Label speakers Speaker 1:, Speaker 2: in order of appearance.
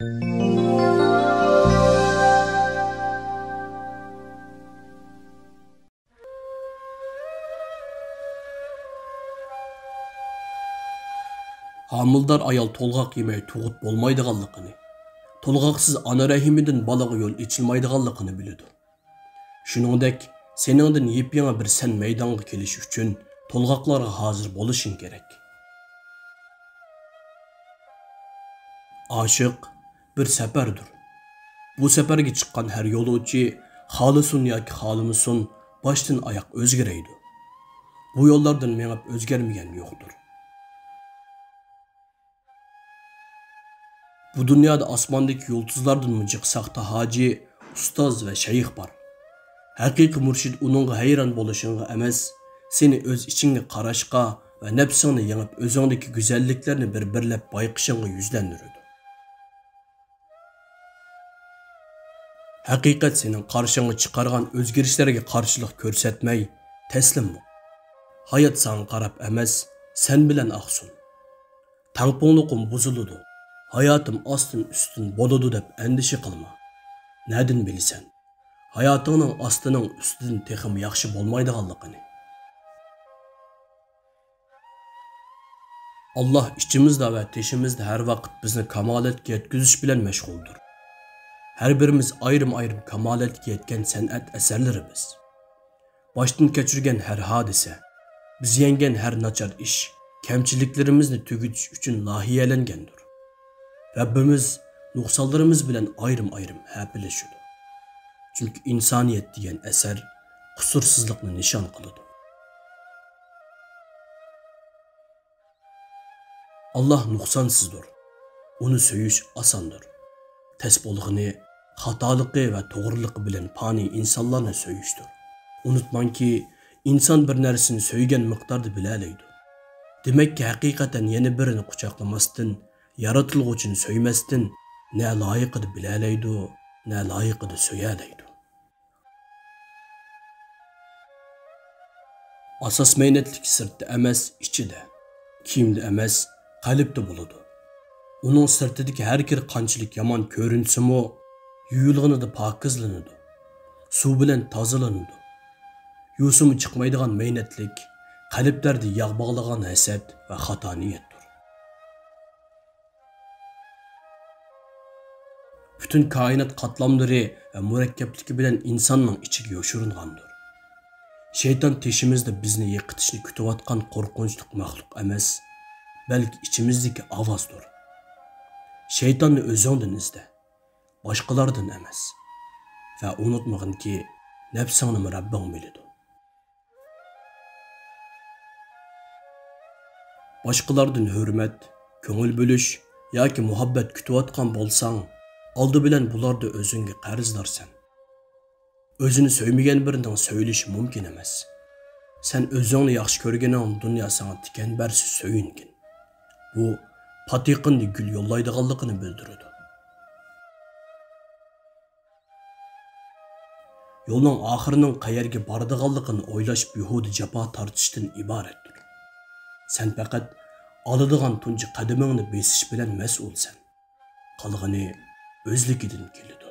Speaker 1: Hamildar ayal tolgaq yemey tuğut bolmaydiganligini, tolgaqsız ana rahimidan balaga yol içilmaydiganligini biladi. Shuningdek, seningdan yepyeni bir sen maydonga kelish uchun tolgaqlarga hozir bo'lishing kerak. Aşık bir seferdir. Bu seferge çıkan her yoluvchi xolisun yoki xolimisun baştan ayak o'zgaraydi. Bu yollardan mengib o'zgarmagan yo'qdir. Bu dünyada asmandaki yulduzlardan mı çıksaqta hacı, ustaz ve şeyh var. Haqiqiy murşid uningga hayron bo'lishingga emas, seni öz içingga qarashqa ve nefsini yengib özündeki güzelliklerini bir-birlab bayqishingga yuzlantiradi. Haqiqat senin qarshingga chiqargan o'zgarishlarga qarshilik ko'rsatmay, taslim bo'l. Hayot sana qarab emas, sen bilan aqsun. Tangpunluqim buzuludi. Hayatım astın üstün boludu deb endişe qilma. Nadin bilsen? Hayatının astının üstüdün texim yaxshi bolmaydiganligini. Allah içimizde ve teşimizde her vakit bizni kamaletga yetkizish bilan meşguldur. Her birimiz ayrım-ayrım kamaletga yetken san'at eserlerimiz. Baştan keçirgen her hadise, biz yengen her nachar iş, kemçiliklerimizni tugutish uchun lahiyalangandir. Rabbimiz nuqsallarımız bilen ayrım-ayrım həpilişidir. Çünkü insaniyet diyen eser kusursuzluqni nişan qılıdı. Allah nuqsansızdır. Onu söyüş asandır. Tesbolğini, hatalıqı ve toğrılıqı bilen pani insanlarına söyüştür. Unutman ki insan bir nersini söygen miqdarda bilaleydi. Demek ki hakikaten yeni birini quchoqlamasdan, yaratılğucunu söymestin, ne layıqıdı bilaleydi, ne layıqıdı söyaleydi. Asas meynetlik sırtı emes içide, kimde emes qalbde buludu. Onun sırtıdaki her kir qançılık yaman körünsümü, yuyulğınıdı pakızlanıdı, su bilen tazılanıdı. Yusumu çıkmaydıgan meynetlik, qalblerde yağ bağlagan haset ve hata niyettir. Bütün kainat katlamları ve mürekkepliki bilen insanın içiga yoşurungandır. Şeytan teşimizde bizni yıqıtışını kütüvatkan korkunçluk mahluk emas, belki içimizdeki avazdır. Şeytanı özünden izle, başkalardan emas. Ve unutmağın ki nefsini Rabbin bilidi. Başkalardan hürmet, köngül bölüş yoki muhabbet kütüvatkan bolsan, aldı bilen bularda özünge qarızlarsan. Özünü söymegen birinden söyleşi mümkün emas. Sen özünü yaxşı körgenin dünya sana tiken bersiz söyüngin. Bu patiqindi gül yollaydiganligini bildiradi. Yolun ahirinin qayerga baradiganligini o'ylash behuda jafo tortishdan iboratdir. Sen faqat oladigan tunji qadamingni besish bilan mas'ulsan. Qolgani o'zligidan keladi.